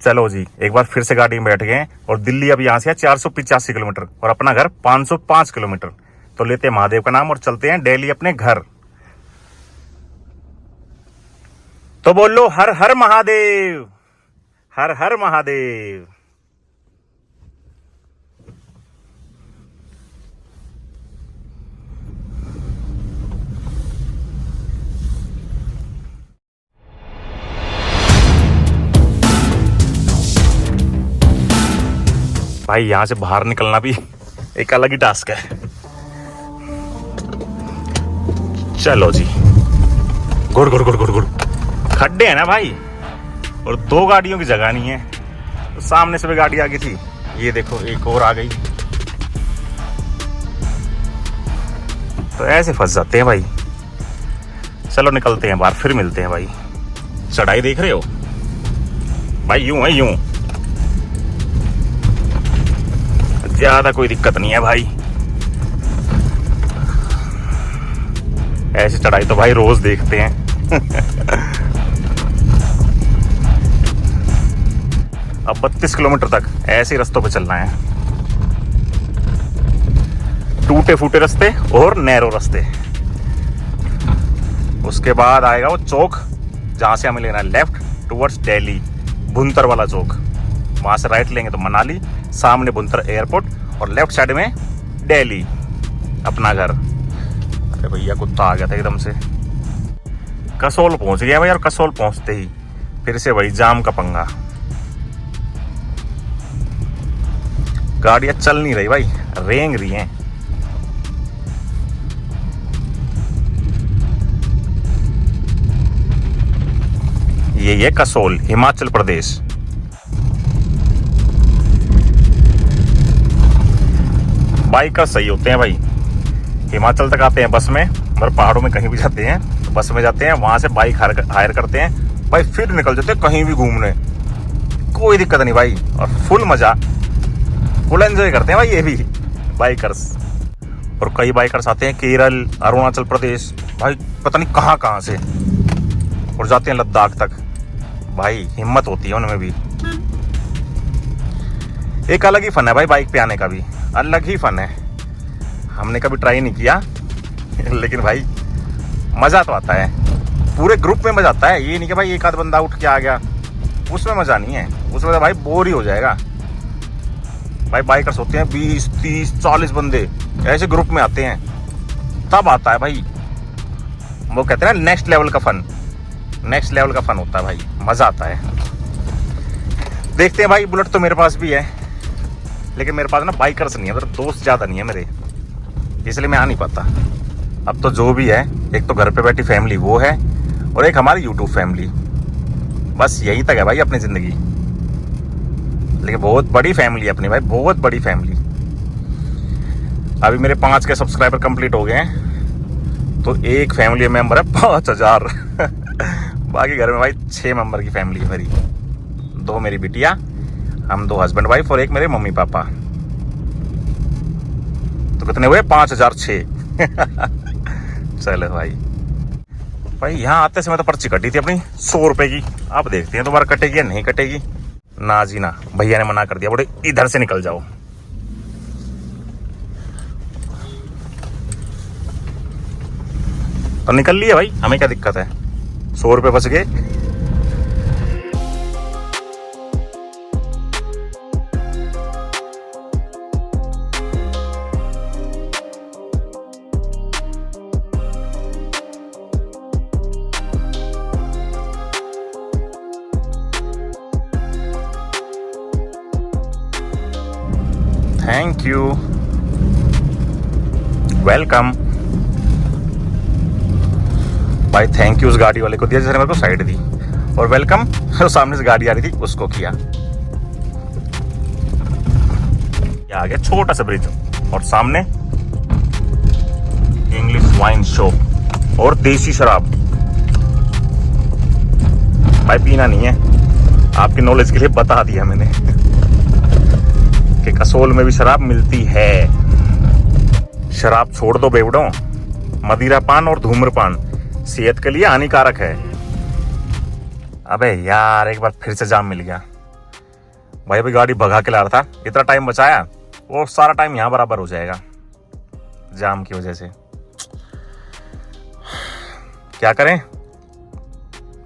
चलो जी, एक बार फिर से गाड़ी में बैठ गए और दिल्ली अब यहाँ से है 485 किलोमीटर और अपना घर 505 किलोमीटर। तो लेते हैं महादेव का नाम और चलते हैं दिल्ली अपने घर। तो बोलो हर हर महादेव, हर हर महादेव। भाई यहां से बाहर निकलना भी एक अलग ही टास्क है। चलो जी, गुड़ गुड़ गुड़ गुड़ गुड़। खड्डे हैं ना भाई, और दो गाड़ियों की जगह नहीं है। तो सामने से भी गाड़ी आ गई थी, ये देखो एक और आ गई। तो ऐसे फंस जाते हैं भाई। चलो निकलते हैं बाहर, फिर मिलते हैं भाई। चढ़ाई देख रहे हो भाई, यूं है यूं, ज्यादा कोई दिक्कत नहीं है भाई। ऐसी चढ़ाई तो भाई रोज देखते हैं। अब 32 किलोमीटर तक ऐसे रास्तों पे चलना है, टूटे फूटे रास्ते और नैरो रास्ते। उसके बाद आएगा वो चौक जहां से हमें लेना है लेफ्ट टुवर्ड्स दिल्ली, भुंतर वाला चौक। वहां से राइट लेंगे तो मनाली, सामने भुंतर एयरपोर्ट और लेफ्ट साइड में दिल्ली अपना घर। अरे भैया कुत्ता आ गया था एकदम से। कसोल पहुंच गया भाई, और कसोल पहुंचते ही फिर से वही जाम का पंगा। गाड़ियां चल नहीं रही भाई, रेंग रही हैं। ये कसोल, हिमाचल प्रदेश। बाइकर सही होते हैं भाई। हिमाचल तक आते हैं बस में, मतलब पहाड़ों में कहीं भी जाते हैं तो बस में जाते हैं, वहां से बाइक हायर करते हैं भाई, फिर निकल जाते हैं कहीं भी घूमने। कोई दिक्कत नहीं भाई, और फुल मजा, फुल एंजॉय करते हैं भाई ये भी बाइकर्स। और कई बाइकर्स आते हैं केरल, अरुणाचल प्रदेश, भाई पता नहीं कहाँ कहाँ से, और जाते हैं लद्दाख तक। भाई हिम्मत होती है उनमें भी। एक अलग ही फन है भाई बाइक पे आने का भी, अलग ही फन है। हमने कभी ट्राई नहीं किया लेकिन भाई मजा तो आता है। पूरे ग्रुप में मजा आता है, ये नहीं कि भाई एक आध बंदा उठ के आ गया, उसमें मजा नहीं है। उसमें तो भाई बोर ही हो जाएगा। भाई बाइकर्स होते हैं 20, 30, 40 बंदे, ऐसे ग्रुप में आते हैं, तब आता है भाई वो कहते हैं ना नेक्स्ट लेवल का फन। नेक्स्ट लेवल का फन होता है भाई, मजा आता है। देखते हैं भाई, बुलेट तो मेरे पास भी है, लेकिन मेरे पास ना बाइकर्स नहीं है, मतलब दोस्त ज़्यादा नहीं है मेरे, इसलिए मैं आ नहीं पाता। अब तो जो भी है, एक तो घर पे बैठी फैमिली वो है, और एक हमारी यूट्यूब फैमिली, बस यही तक है भाई अपनी ज़िंदगी। लेकिन बहुत बड़ी फैमिली है अपनी भाई, बहुत बड़ी फैमिली। अभी मेरे 5 के सब्सक्राइबर कंप्लीट हो गए हैं, तो एक फैमिली मेम्बर है 5000। बाकी घर में भाई 6 मेंबर की फैमिली है मेरी। 2 मेरी बिटिया, हम 2 हस्बैंड वाइफ, और एक मेरे मम्मी पापा। तो कितने हुए? 5006। चलो भाई। भाई यहाँ आते समय तो पर्ची कटी थी अपनी 100 रुपए की। अब देखते हैं दोबारा कटेगी या नहीं कटेगी। ना जी ना, भैया ने मना कर दिया, बोले इधर से निकल जाओ। तो निकल लिए भाई, हमें क्या दिक्कत है, 100 रुपए बच गए। थैंक यू, वेलकम भाई। थैंक यू उस गाड़ी वाले को दिया जिसने मेरे को साइड दी, और वेलकम जो सामने से गाड़ी आ रही थी उसको किया। आ गया छोटा सा ब्रिज, और सामने इंग्लिश वाइन शॉप और देसी शराब। भाई पीना नहीं है, आपकी नॉलेज के लिए बता दिया मैंने कि कसोल में भी शराब मिलती है। शराब छोड़ दो बेवड़ों, मदिरा पान और धूम्रपान सेहत के लिए हानिकारक है। अबे यार एक बार फिर से जाम मिल गया। भाई अभी गाड़ी भगा के ला रहा था, इतना टाइम बचाया, वो सारा टाइम यहाँ बराबर हो जाएगा जाम की वजह से। क्या करें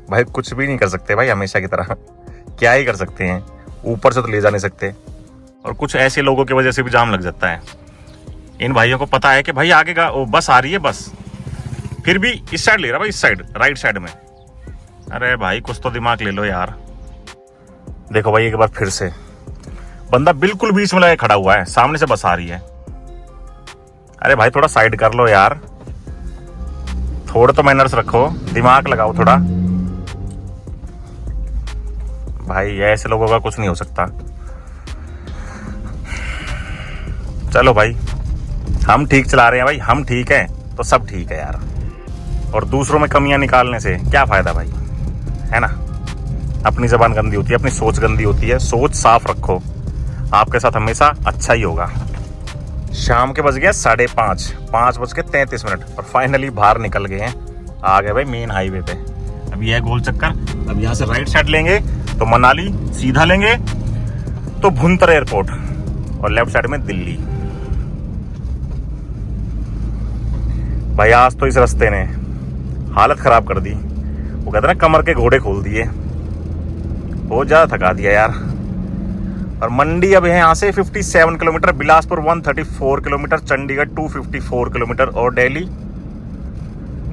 भाई, कुछ भी नहीं कर सकते भाई, हमेशा की तरह क्या ही कर सकते हैं, ऊपर से तो ले जा नहीं सकते। और कुछ ऐसे लोगों की वजह से भी जाम लग जाता है। इन भाइयों को पता है कि भाई आगे का वो बस आ रही है, बस फिर भी इस साइड ले रहा भाई, इस साइड राइट साइड में। अरे भाई कुछ तो दिमाग ले लो यार। देखो भाई एक बार फिर से बंदा बिल्कुल बीच में लगे खड़ा हुआ है, सामने से बस आ रही है। अरे भाई थोड़ा साइड कर लो यार, थोड़ा तो मैनर्स रखो, दिमाग लगाओ थोड़ा। भाई ऐसे लोगों का कुछ नहीं हो सकता। चलो भाई हम ठीक चला रहे हैं भाई, हम ठीक हैं तो सब ठीक है यार। और दूसरों में कमियां निकालने से क्या फायदा भाई, है ना। अपनी जबान गंदी होती है, अपनी सोच गंदी होती है। सोच साफ रखो, आपके साथ हमेशा अच्छा ही होगा। शाम के बज गया 5:30, 5:33 और फाइनली बाहर निकल गए हैं, आ गए भाई मेन हाईवे पे। अब यह गोल चक्कर, अब यहाँ से राइट साइड लेंगे तो मनाली, सीधा लेंगे तो भुंतर एयरपोर्ट, और लेफ्ट साइड में दिल्ली। भाई आज तो इस रास्ते ने हालत खराब कर दी, वो कहते ना कमर के घोड़े खोल दिए, बहुत ज्यादा थका दिया यार। और मंडी अब है यहाँ से 57 kilometre, Bilaspur 134 kilometre, Chandigarh 254 kilometre, और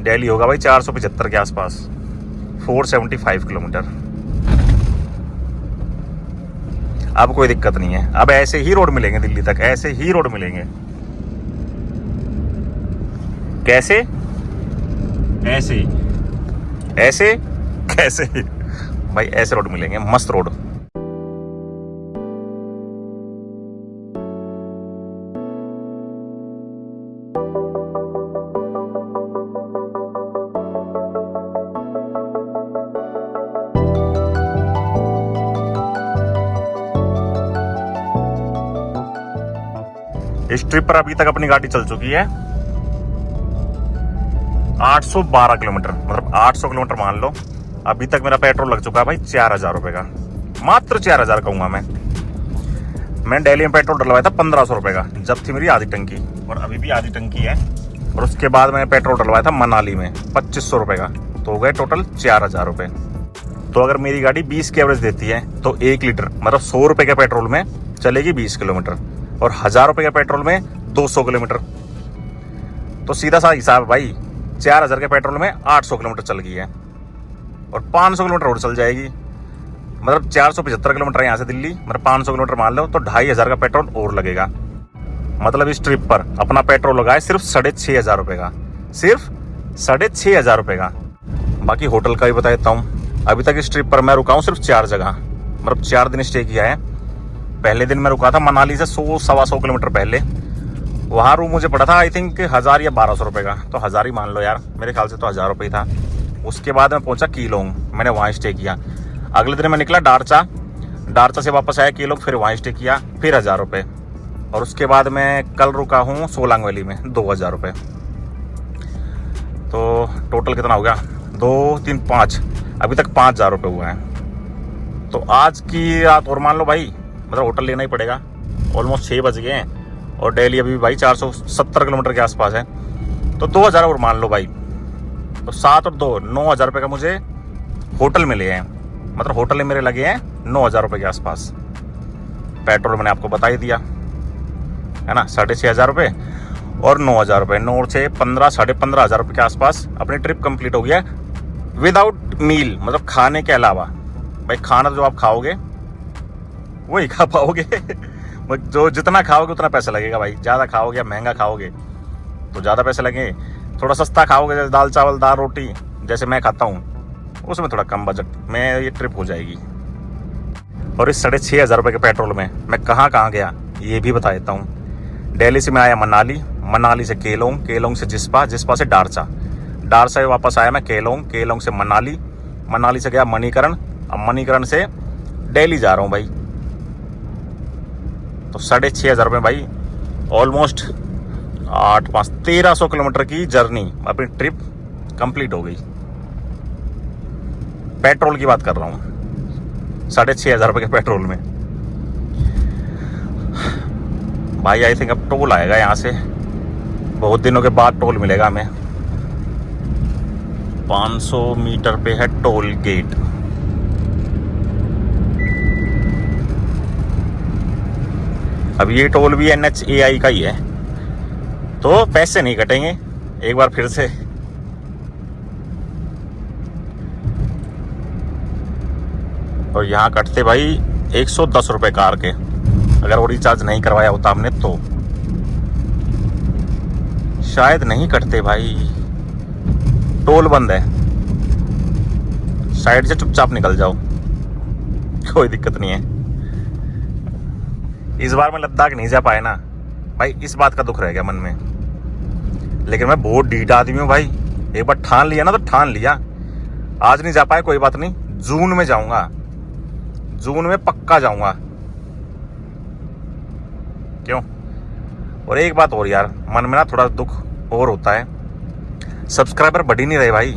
दिल्ली होगा भाई 475 के आसपास, 475 किलोमीटर। अब कोई दिक्कत नहीं है, अब ऐसे ही रोड मिलेंगे दिल्ली तक, ऐसे ही रोड मिलेंगे। कैसे ऐसे ऐसे कैसे भाई, ऐसे रोड मिलेंगे, मस्त रोड। इस ट्रिप पर अभी तक अपनी गाड़ी चल चुकी है 812 किलोमीटर, मतलब 800 किलोमीटर मान लो। अभी तक मेरा पेट्रोल लग चुका है भाई 4000 रुपए का, मात्र 4000 कहूंगा मैंने दिल्ली में पेट्रोल डलवाया था 1500 रुपए का, जब थी मेरी आधी टंकी, और अभी भी आधी टंकी है। और उसके बाद मैंने पेट्रोल डलवाया था मनाली में 2500 रुपए का, तो हो गए टोटल 4000 रुपए। तो अगर मेरी गाड़ी 20 की एवरेज देती है तो 1 लीटर मतलब 100 रुपए के पेट्रोल में चलेगी 20 किलोमीटर, और 1000 रुपए के पेट्रोल में 200 किलोमीटर। तो सीधा सा हिसाब भाई, 4000 के पेट्रोल में 800 किलोमीटर चल गई है, और 500 किलोमीटर और चल जाएगी, मतलब 475 किलोमीटर यहाँ से दिल्ली, मतलब 500 किलोमीटर मान लो तो 2500 का पेट्रोल और लगेगा। मतलब इस ट्रिप पर अपना पेट्रोल लगा है सिर्फ 6500 रुपये का, सिर्फ 6500 रुपये का। बाकी होटल का भी बता देता हूँ, अभी तक इस ट्रिप पर मैं रुका हूँ सिर्फ 4 जगह, मतलब 4 दिन स्टे किया है। पहले दिन मैं रुका था मनाली से 100-125 किलोमीटर पहले, वहाँ रूम मुझे पड़ा था आई थिंक 1000 या 1200 रुपये का, तो 1000 ही मान लो यार, मेरे ख्याल से तो 1000 रुपये ही था। उसके बाद मैं पहुंचा कीलोंग, मैंने वहाँ स्टे किया। अगले दिन मैं निकला डारचा से वापस आया कीलोंग, फिर वहाँ स्टे किया, फिर 1000 रुपये। और उसके बाद मैं कल रुका हूँ सोलांग वैली में 2000 रुपये। तो टोटल कितना हो गया, 2, 3, 5, अभी तक 5000 रुपये हुआ है। तो आज की रात और मान लो भाई, मतलब होटल लेना ही पड़ेगा। ऑलमोस्ट 6 बज गए हैं, और दिल्ली अभी भाई 470 किलोमीटर के आसपास है, तो 2000 और मान लो भाई, तो 7 और 2 9000 रुपये का मुझे होटल मिले हैं। मतलब होटल में मेरे लगे हैं 9000 रुपये के आसपास। पेट्रोल मैंने आपको बता ही दिया है ना, 6500 रुपये और 9000 रुपये, 9 से 15, 15,500 रुपये के आसपास अपनी ट्रिप कंप्लीट हो गया विदाउट मील, मतलब खाने के अलावा। भाई खाना जो आप खाओगे वही खा पाओगे जो जितना खाओगे उतना पैसा लगेगा भाई। ज़्यादा खाओगे या महंगा खाओगे तो ज़्यादा पैसे लगेंगे, थोड़ा सस्ता खाओगे जैसे दाल चावल दाल रोटी जैसे मैं खाता हूँ, उसमें थोड़ा कम बजट में ये ट्रिप हो जाएगी। और इस 6500 रुपये के पेट्रोल में मैं कहाँ कहाँ गया ये भी बता देता हूँ। दिल्ली से मैं आया मनाली, मनाली से केलोंग, केलोंग से जिस्पा, जिस्पा से डारचा, डारचा से वापस आया मैं केलोंग, केलोंग से मनाली, मनाली से गया मणिकरण, अब मणिकरण से दिल्ली जा रहा हूँ भाई। तो 6500 रुपये भाई, ऑलमोस्ट 8-5 1300 किलोमीटर की जर्नी, अपनी ट्रिप कंप्लीट हो गई। पेट्रोल की बात कर रहा हूँ, 6500 रुपये के पेट्रोल में। भाई आई थिंक अब टोल आएगा यहाँ से, बहुत दिनों के बाद टोल मिलेगा हमें। 500 मीटर पे है टोल गेट। अब ये टोल भी NHAI का ही है, तो पैसे नहीं कटेंगे एक बार फिर से। और यहाँ कटते भाई 110 रुपये कार के, अगर वो रिचार्ज नहीं करवाया होता हमने तो। शायद नहीं कटते भाई, टोल बंद है, साइड से चुपचाप निकल जाओ, कोई दिक्कत नहीं है। इस बार मैं लद्दाख नहीं जा पाया ना भाई, इस बात का दुख रह गया मन में। लेकिन मैं बहुत ढीठ आदमी हूँ भाई, एक बार ठान लिया ना तो ठान लिया। आज नहीं जा पाया कोई बात नहीं, जून में जाऊंगा, जून में पक्का जाऊंगा। क्यों? और एक बात और यार, मन में ना थोड़ा दुख और होता है, सब्सक्राइबर बढ़ ही नहीं रहे भाई।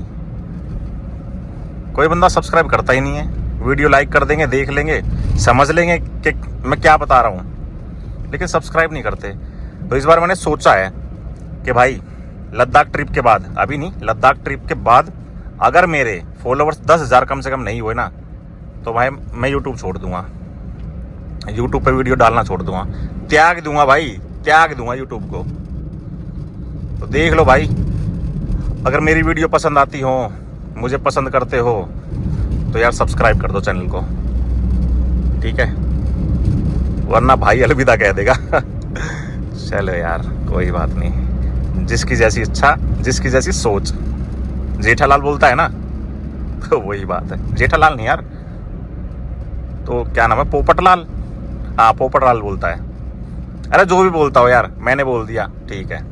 कोई बंदा सब्सक्राइब करता ही नहीं है। वीडियो लाइक कर देंगे, देख लेंगे, समझ लेंगे कि मैं क्या बता रहा हूँ, लेकिन सब्सक्राइब नहीं करते। तो इस बार मैंने सोचा है कि भाई लद्दाख ट्रिप के बाद, अभी नहीं, लद्दाख ट्रिप के बाद अगर मेरे फॉलोवर्स 10,000 कम से कम नहीं हुए ना, तो भाई मैं यूट्यूब छोड़ दूंगा, यूट्यूब पे वीडियो डालना छोड़ दूंगा, त्याग दूंगा भाई, त्याग दूंगा यूट्यूब को। तो देख लो भाई, अगर मेरी वीडियो पसंद आती हो, मुझे पसंद करते हो, तो यार सब्सक्राइब कर दो चैनल को, ठीक है? वरना भाई अलविदा कह देगा। चलो यार कोई बात नहीं, जिसकी जैसी इच्छा, जिसकी जैसी सोच। जेठालाल बोलता है ना, तो वही बात है। जेठालाल नहीं यार, तो क्या नाम है, पोपटलाल। हाँ पोपटलाल बोलता है। अरे जो भी बोलता हो यार, मैंने बोल दिया, ठीक है।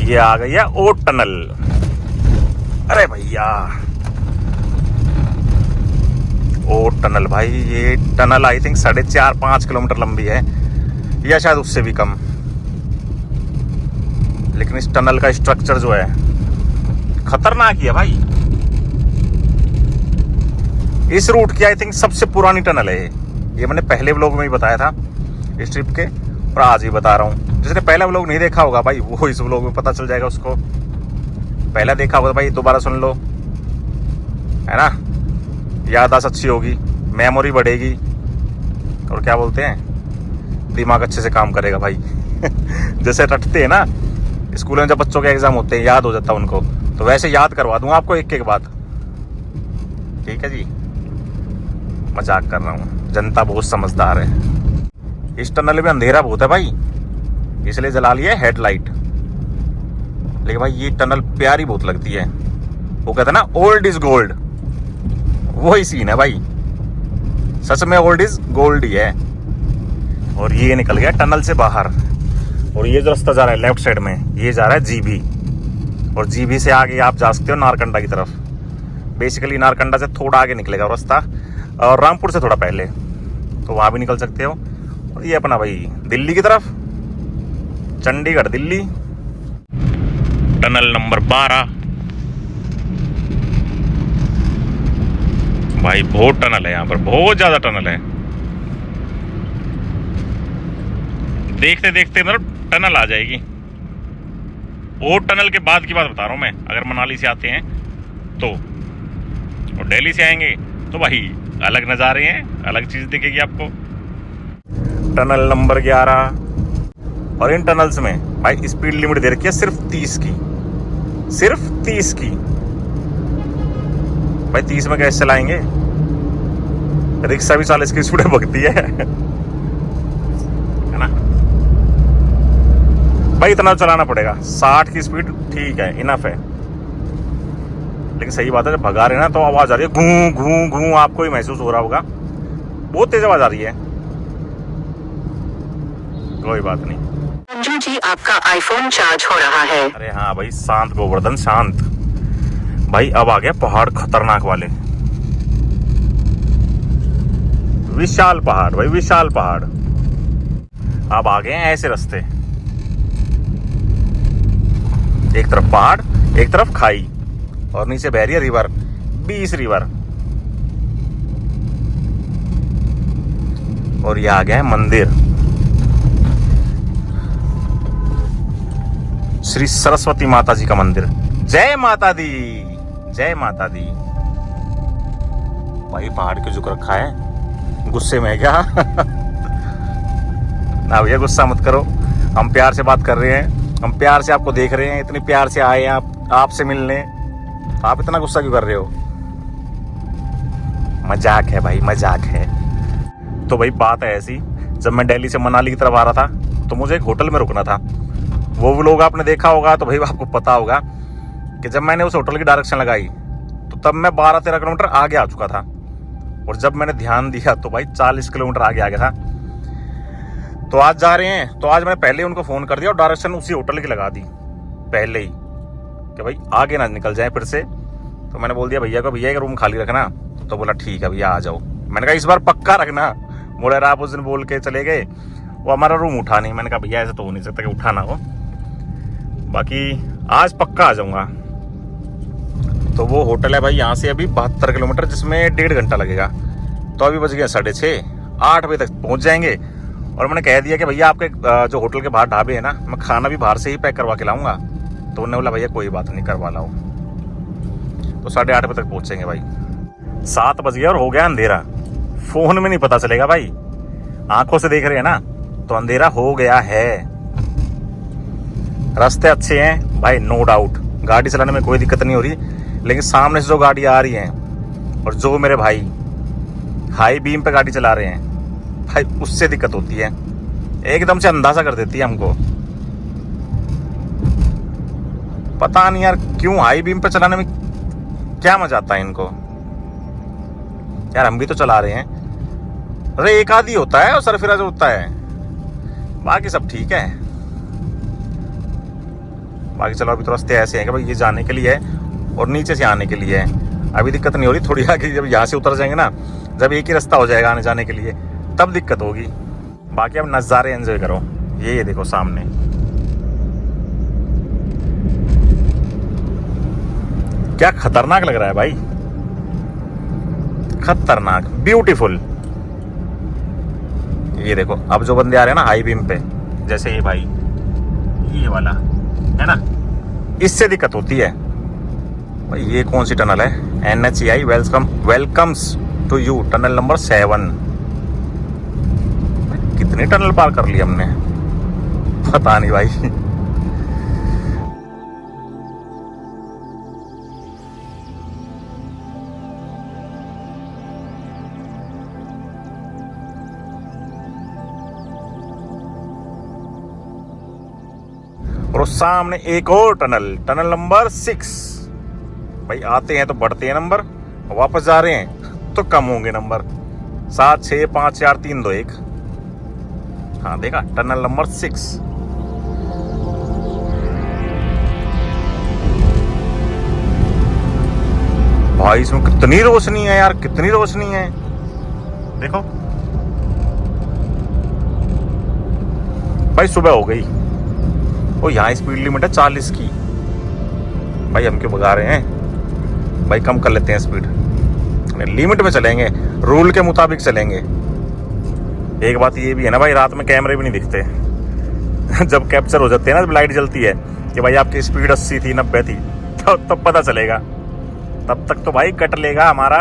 ये आ गई है ओट टनल। अरे भैया ओट टनल भाई, ये टनल आई थिंक 4.5-5 किलोमीटर लंबी है, या शायद उससे भी कम। लेकिन इस टनल का स्ट्रक्चर जो है खतरनाक ही है भाई। इस रूट की आई थिंक सबसे पुरानी टनल है ये मैंने पहले व्लॉग में ही बताया था इस ट्रिप के, और आज ही बता रहा हूँ। जिसने पहला व्लॉग नहीं देखा होगा भाई, वो इस व्लॉग में पता चल जाएगा उसको। पहला देखा होगा भाई, दोबारा सुन लो, है ना? याददाश्त अच्छी होगी, मेमोरी बढ़ेगी, और क्या बोलते हैं, दिमाग अच्छे से काम करेगा भाई। जैसे रटते हैं ना स्कूल में, जब बच्चों के एग्जाम होते हैं, याद हो जाता है उनको, तो वैसे याद करवा दूंगा आपको एक एक बात, ठीक है जी? मजाक कर रहा हूँ, जनता बहुत समझदार है। इस टनल में अंधेरा बहुत है भाई, इसलिए जला लिया है हेडलाइट। लेकिन भाई ये टनल प्यारी बहुत लगती है। वो कहते हैं ना, ओल्ड इज गोल्ड, वही सीन है भाई, सच में ओल्ड इज गोल्ड ही है। और ये निकल गया टनल से बाहर, और ये जो रास्ता जा रहा है लेफ्ट साइड में, ये जा रहा है जीभी, और जीभी से आगे आप जा सकते हो नारकंडा की तरफ। बेसिकली नारकंडा से थोड़ा आगे निकलेगा रास्ता, और रामपुर से थोड़ा पहले, तो वहाँ भी निकल सकते हो। और ये अपना भाई दिल्ली की तरफ, चंडीगढ़ दिल्ली, टनल नंबर 12। भाई बहुत टनल है यहाँ पर, बहुत ज्यादा टनल है। देखते देखते मतलब टनल आ जाएगी। और टनल के बाद की बात बता रहा हूँ मैं, अगर मनाली से आते हैं तो, और दिल्ली से आएंगे तो भाई अलग नज़ारे हैं, अलग चीज़ दिखेगी आपको। टनल नंबर 11, और इन टनल्स में भाई स्पीड लिमिट दे रखी है सिर्फ 30 की, सिर्फ 30 की। भाई 30 में कैसे चलाएंगे? रिक्शा भी 40 की स्पीड भगती है ना भाई? इतना चलाना पड़ेगा, 60 की स्पीड ठीक है, इनफ है। लेकिन सही बात है, जब भगा रहे हैं ना तो आवाज आ रही है घू घू घू, आपको ही महसूस हो रहा होगा, बहुत तेज आवाज आ रही है। कोई बात नहीं। संजू जी, आपका आईफोन चार्ज हो रहा है। अरे हाँ भाई, शांत गोवर्धन शांत। भाई अब आ गया पहाड़ खतरनाक वाले, विशाल पहाड़ भाई, विशाल पहाड़। अब आ गए हैं ऐसे रास्ते, एक तरफ पहाड़ एक तरफ खाई और नीचे बह रही है रिवर, 20 रिवर। और ये आ गया है मंदिर, श्री सरस्वती माता जी का मंदिर। जय माता दी, जय माता दी। भाई पहाड़ क्यों झुक रखा है, गुस्से में है क्या? ना भैया गुस्सा मत करो, हम प्यार से बात कर रहे हैं, हम प्यार से आपको देख रहे हैं, इतनी प्यार से आए हैं आपसे मिलने, आप इतना गुस्सा क्यों कर रहे हो? मजाक है भाई, मजाक है। तो भाई बात है ऐसी, जब मैं दिल्ली से मनाली की तरफ आ रहा था तो मुझे एक होटल में रुकना था। वो लोग आपने देखा होगा तो भाई आपको पता होगा कि जब मैंने उस होटल की डायरेक्शन लगाई तो तब मैं 12-13 किलोमीटर आगे आ चुका था, और जब मैंने ध्यान दिया तो भाई 40 किलोमीटर आगे आ गया था। तो आज जा रहे हैं, तो आज मैंने पहले उनको फ़ोन कर दिया और डायरेक्शन उसी होटल की लगा दी पहले ही, कि भाई आगे ना निकल जाए फिर से। तो मैंने बोल दिया भैया को, भैया एक रूम खाली रखना। तो बोला ठीक है भैया आ जाओ। मैंने कहा इस बार पक्का रखना। बोले आप उस दिन बोल के चले गए, वो हमारा रूम उठा नहीं। मैंने कहा भैया ऐसे तो हो नहीं सकता कि उठाना हो, बाकी आज पक्का आ जाऊँगा। तो वो होटल है भाई यहाँ से अभी 72 किलोमीटर, जिसमें 1.5 घंटा लगेगा। तो अभी बज गया 6:30, 8 बजे तक पहुँच जाएंगे। और मैंने कह दिया कि भैया आपके जो होटल के बाहर ढाबे है ना, मैं खाना भी बाहर से ही पैक करवा के लाऊंगा। तो उन्होंने बोला भैया कोई बात नहीं, करवा लाओ। तो 8:30 बजे तक पहुँचेंगे भाई। 7 बज गया और हो गया अंधेरा। फोन में नहीं पता चलेगा भाई, आंखों से देख रहे हैं ना, तो अंधेरा हो गया है। रास्ते अच्छे हैं भाई, नो डाउट, गाड़ी चलाने में कोई दिक्कत नहीं हो रही। लेकिन सामने से जो गाड़ी आ रही है और जो मेरे भाई हाई बीम पे गाड़ी चला रहे हैं भाई, उससे दिक्कत होती है, एकदम से अंदाजा कर देती है हमको। पता नहीं यार क्यों हाई बीम पे चलाने में क्या मजा आता है इनको। यार हम भी तो चला रहे हैं, अरे एक आधी होता है और सरफिरा जो होता है, बाकी सब ठीक है। बाकी चलो अभी तो रास्ते ऐसे हैं कि भाई ये जाने के लिए है और नीचे से आने के लिए है। अभी दिक्कत नहीं हो रही, थोड़ी आगे जब यहाँ से उतर जाएंगे ना, जब एक ही रास्ता हो जाएगा आने जाने के लिए, तब दिक्कत होगी। बाकी अब नज़ारे एंजॉय करो। ये देखो सामने, क्या खतरनाक लग रहा है भाई, खतरनाक, ब्यूटीफुल। ये देखो अब जो बंदे आ रहे हैं ना हाई बीम पे, जैसे ये भाई, ये वाला है ना, इससे दिक्कत होती है भाई। ये कौन सी टनल है? NHAI welcomes to you, tunnel number 7। कितनी टनल पार कर ली हमने, पता नहीं भाई। और सामने एक और टनल, टनल नंबर 6। भाई आते हैं तो बढ़ते हैं नंबर, वापस जा रहे हैं तो कम होंगे नंबर। 7, 6, 5, 4, 3, 2, 1। हाँ देखा, टनल नंबर 6। भाई इसमें कितनी रोशनी है यार, कितनी रोशनी है, देखो भाई। सुबह हो गई और यहाँ स्पीड लिमिट है 40 की। भाई हम क्यों भगा रहे हैं भाई, कम कर लेते हैं स्पीड, लिमिट में चलेंगे, रूल के मुताबिक चलेंगे। एक बात ये भी है ना भाई, रात में कैमरे भी नहीं दिखते। जब कैप्चर हो जाते हैं ना, जब लाइट जलती है कि भाई आपकी स्पीड 80 थी, 90 थी, तब पता चलेगा। तब तक तो भाई कट लेगा हमारा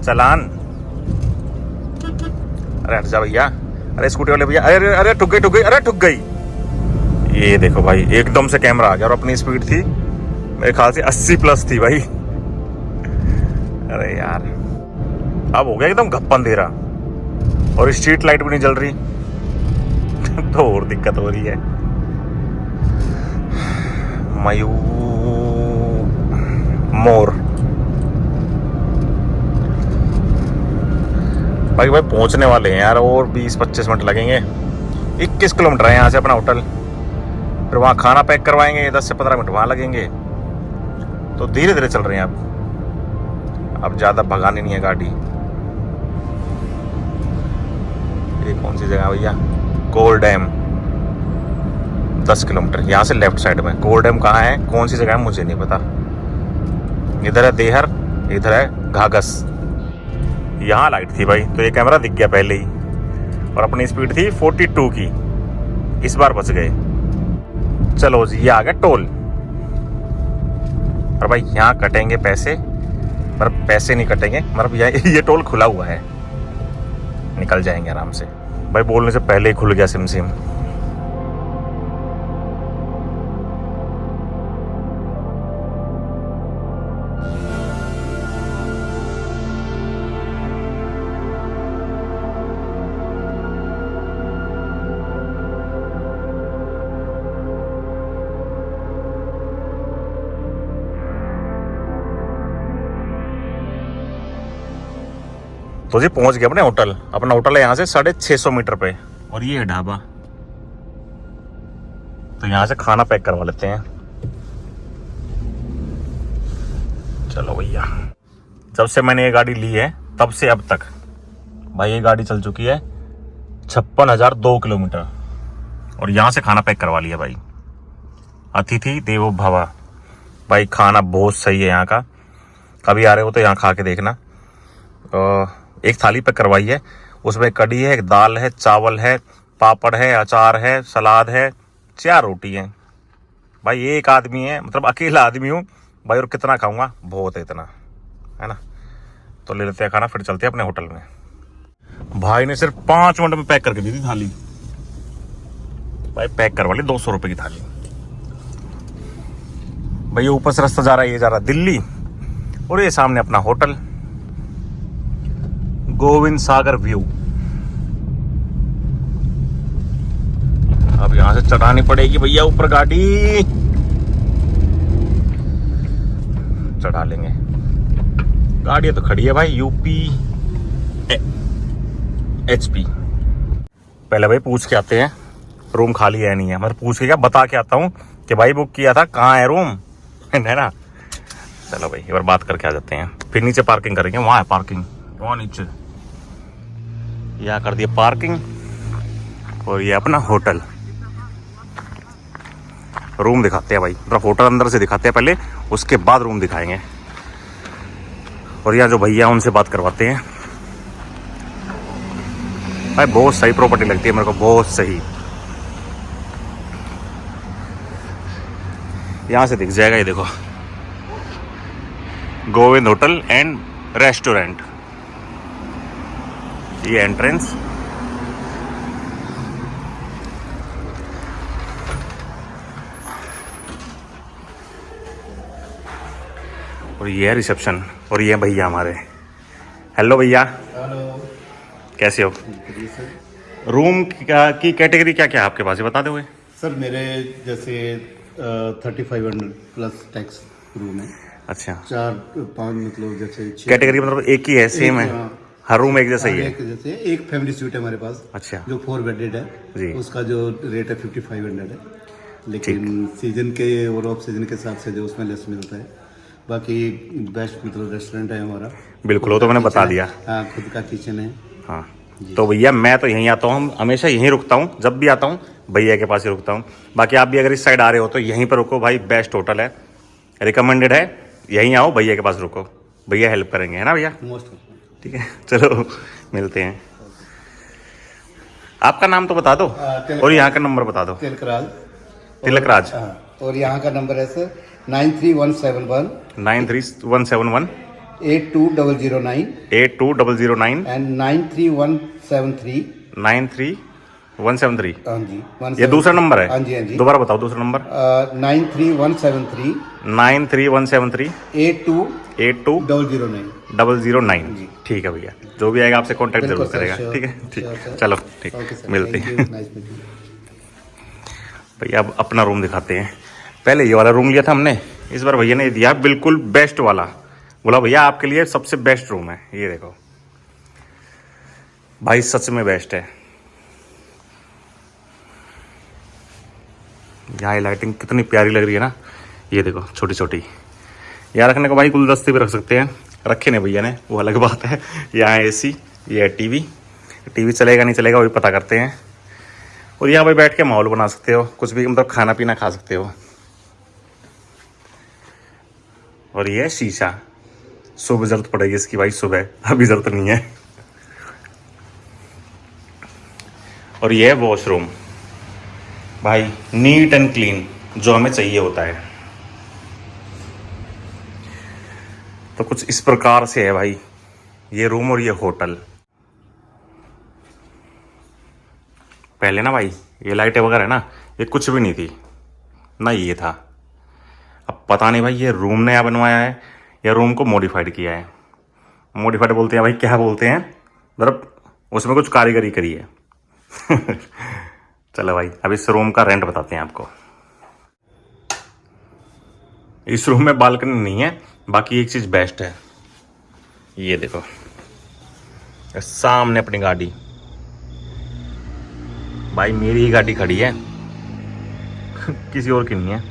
चालान। अरे हट जा भैया, अरे स्कूटी वाले भैया, अरे अरे ठुक गई, ठुक गई, अरे ठुक गई। ये देखो भाई एकदम से कैमरा आ गया, और अपनी स्पीड थी मेरे ख्याल से 80+ थी भाई। अरे यार अब हो गया एकदम घप्पन अंधेरा, और स्ट्रीट लाइट भी नहीं जल रही। तो और दिक्कत हो रही है। मोर भाई पहुंचने वाले हैं यार, और 20-25 मिनट लगेंगे। 21 किलोमीटर है यहाँ से अपना होटल, फिर वहाँ खाना पैक करवाएंगे, 10 से 15 मिनट वहाँ लगेंगे। तो धीरे धीरे चल रहे हैं अब ज़्यादा भगानी नहीं है गाड़ी। ये कौन सी जगह है भैया? कोल डैम, 10 किलोमीटर यहाँ से लेफ्ट साइड में। कोल डैम कहाँ है, कौन सी जगह है मुझे नहीं पता। इधर है देहर, इधर है घाघस। यहाँ लाइट थी भाई तो ये कैमरा दिख गया पहले ही, और अपनी स्पीड थी 42 की। इस बार बच गए। चलो जी, ये आ गया टोल। और भाई यहाँ कटेंगे पैसे, पर पैसे नहीं कटेंगे, मतलब ये टोल खुला हुआ है, निकल जाएंगे आराम से। भाई बोलने से पहले ही खुल गया सिम सिम। तो जी पहुंच गए अपने होटल। अपना होटल है यहाँ से 650 मीटर पे, और ये है ढाबा। तो यहाँ से खाना पैक करवा लेते हैं। चलो भैया, जब से मैंने ये गाड़ी ली है तब से अब तक भाई ये गाड़ी चल चुकी है 56,002 किलोमीटर, और यहाँ से खाना पैक करवा लिया भाई। अतिथि देवो भव। भाई खाना बहुत सही है यहाँ का, कभी आ रहे हो तो यहाँ खा के देखना। एक थाली पैक करवाई है, उसमें कढ़ी है, दाल है, चावल है, पापड़ है, अचार है, सलाद है, 4 रोटी है। भाई एक आदमी है, मतलब अकेला आदमी हूँ भाई, और कितना खाऊंगा, बहुत है इतना, है ना। तो ले लेते हैं खाना, फिर चलते हैं अपने होटल में। भाई ने सिर्फ 5 मिनट में पैक करके दी थी थाली। भाई पैक करवा ली 200 रुपए की थाली। भाई ऊपर से रास्ता जा रहा है, ये जा रहा है दिल्ली, और ये सामने अपना होटल गोविंद सागर व्यू। अब यहां से चढ़ानी पड़ेगी भैया ऊपर गाड़ी, चढ़ा लेंगे। गाड़ी तो खड़ी है भाई, यूपी HP। पहले भाई पूछ के आते हैं रूम खाली है नहीं है, मतलब पूछ के क्या बता के आता हूँ कि भाई बुक किया था, कहाँ है रूम, है ना। चलो भाई एक बार बात करके आ जाते हैं, फिर नीचे पार्किंग करेंगे। वहां है पार्किंग, वहां नीचे। यहाँ कर दिया पार्किंग, और ये अपना होटल। रूम दिखाते हैं भाई, मतलब होटल अंदर से दिखाते हैं पहले, उसके बाद रूम दिखाएंगे। और यहाँ जो भैया उनसे बात करवाते हैं। भाई बहुत सही प्रॉपर्टी लगती है मेरे को, बहुत सही। यहाँ से दिख जाएगा, ये देखो, गोविंद होटल एंड रेस्टोरेंट। ये एंट्रेंस, और ये है रिसेप्शन, और ये है भैया हमारे। हेलो भैया। हेलो, कैसे हो? रूम की कैटेगरी क्या क्या है आपके पास, ये बता दोगे? सर मेरे जैसे 3500 प्लस टैक्स रूम है। अच्छा, 4-5 मतलब जैसे 6 कैटेगरी मतलब एक ही है, सेम है, हाँ। हर रूम एक जैसा ही है। एक जैसे एक फैमिली स्वीट है हमारे पास, अच्छा, जो 4 बेडेड है जी। उसका जो रेट है 5500 है, लेकिन सीजन के और ऑफ सीजन के हिसाब से जो उसमें लेस मिलता है। बाकी बेस्ट मतलब रेस्टोरेंट है हमारा, बिल्कुल, वो तो मैंने बता दिया। हाँ, खुद का किचन है। हाँ, तो भैया मैं तो यहीं आता हूँ, हमेशा यहीं रुकता हूँ, जब भी आता हूँ भैया के पास ही रुकता हूँ। बाकी आप भी अगर इस साइड आ रहे हो तो यहीं पर रुको भाई, बेस्ट होटल है, रिकमेंडेड है, यहीं आओ, भैया के पास रुको, भैया हेल्प करेंगे, है ना भैया? मोस्ट। ठीक है, चलो मिलते हैं। आपका नाम तो बता दो, और यहाँ का नंबर बता दो। तिलकराज। और यहाँ का नंबर है सर 93171 93171 82009 82009 एंड 93173। 93173। हाँ जी, ये दूसरा नंबर है? हाँ जी, हाँ जी। दोबारा बताओ दूसरा नंबर। 93173 93173 82009। 82009। ठीक है भैया, जो भी आएगा आपसे कांटेक्ट जरूर करेगा। ठीक है, ठीक, चलो ठीक, मिलते हैं भैया। अब अपना रूम दिखाते हैं। पहले ये वाला रूम लिया था हमने, इस बार भैया ने दिया बिल्कुल बेस्ट वाला, बोला भैया आपके लिए सबसे बेस्ट रूम है। ये देखो भाई, सच में बेस्ट है। यहाँ लाइटिंग कितनी प्यारी लग रही है ना, ये देखो छोटी छोटी। यहाँ रखने को भाई गुलदस्ते भी रख सकते हैं, रखे नहीं भैया ने, वो अलग बात है। यहाँ AC, ये है TV, टीवी चलेगा नहीं चलेगा वही पता करते हैं। और यहाँ पे बैठ के माहौल बना सकते हो, कुछ भी मतलब खाना पीना खा सकते हो। और ये शीशा, सुबह जरूरत पड़ेगी इसकी भाई, सुबह, अभी जरूरत नहीं है। और ये है वॉशरूम भाई, नीट एंड क्लीन, जो हमें चाहिए होता है। तो कुछ इस प्रकार से है भाई ये रूम और ये होटल। पहले ना भाई ये लाइटें वगैरह है ना, ये कुछ भी नहीं थी ना, ये था। अब पता नहीं भाई ये रूम नया बनवाया है या रूम को मॉडिफाइड किया है। मॉडिफाइड बोलते हैं भाई, क्या बोलते हैं, मतलब उसमें कुछ कारीगरी करी है। चलो भाई अब इस रूम का रेंट बताते हैं आपको। इस रूम में बालकनी नहीं है, बाकी एक चीज बेस्ट है, ये देखो सामने अपनी गाड़ी, भाई मेरी ही गाड़ी खड़ी है, किसी और की नहीं है।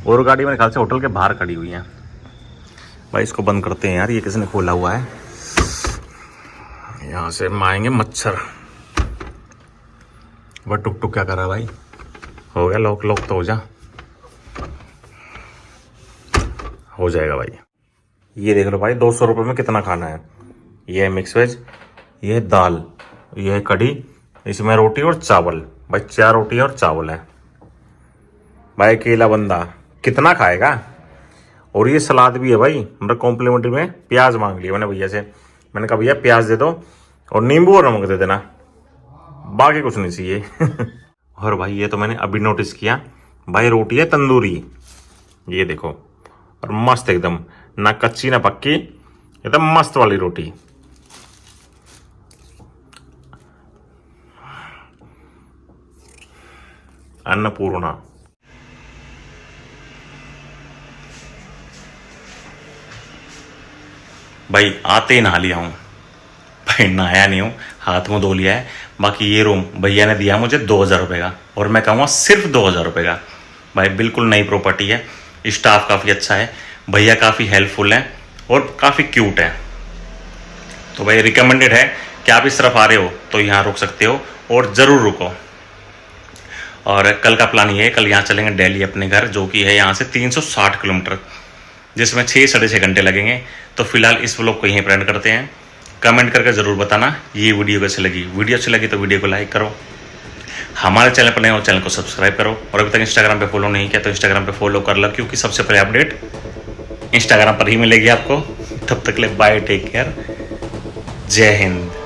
और गाड़ी मेरे ख्याल से होटल के बाहर खड़ी हुई है। भाई इसको बंद करते हैं यार, ये किसने खोला हुआ है, यहाँ से आएंगे मच्छर। वह टुक टुक क्या कर रहा है भाई, हो गया लॉक, लॉक तो हो जाएगा भाई। ये देख लो भाई 200 रुपये में कितना खाना है। ये है मिक्स वेज, ये है दाल, ये है कढ़ी, इसमें रोटी और चावल, भाई 4 रोटी और चावल है। भाई अकेला बंदा कितना खाएगा। और ये सलाद भी है भाई, मतलब कॉम्प्लीमेंट्री में प्याज मांग लिया मैंने भैया से। मैंने कहा भैया प्याज दे दो और नींबू और नमक दे देना, बाकी कुछ नहीं चाहिए। और भाई ये तो मैंने अभी नोटिस किया भाई, रोटी है तंदूरी, ये देखो, और मस्त एकदम, ना कच्ची ना पक्की, एकदम मस्त वाली रोटी। अन्नपूर्णा। भाई आते ही नहा लिया हूं, भाई नहाया नहीं हूं, हाथ मुंह धो लिया है। बाकी ये रूम भैया ने दिया मुझे 2000 रुपये का, और मैं कहूँगा सिर्फ 2000 रुपये का। भाई बिल्कुल नई प्रॉपर्टी है, स्टाफ काफ़ी अच्छा है, भैया काफ़ी हेल्पफुल है और काफ़ी क्यूट है। तो भाई रिकमेंडेड है कि आप इस तरफ आ रहे हो तो यहाँ रुक सकते हो, और ज़रूर रुको। और कल का प्लान ये है, कल यहाँ चलेंगे दिल्ली अपने घर, जो कि है यहाँ से 360 किलोमीटर, जिसमें 6 साढ़े 6 घंटे लगेंगे। तो फिलहाल इस व्लॉग को यहीं एंड करते हैं। कमेंट करके ज़रूर बताना ये वीडियो कैसी लगी। वीडियो अच्छी लगी तो वीडियो को लाइक करो, हमारे चैनल पर नए हो चैनल को सब्सक्राइब करो, और अभी तक इंस्टाग्राम पे फॉलो नहीं किया तो इंस्टाग्राम पे फॉलो कर लो, क्योंकि सबसे पहले अपडेट इंस्टाग्राम पर ही मिलेगी आपको। तब तक के लिए बाय, टेक केयर, जय हिंद।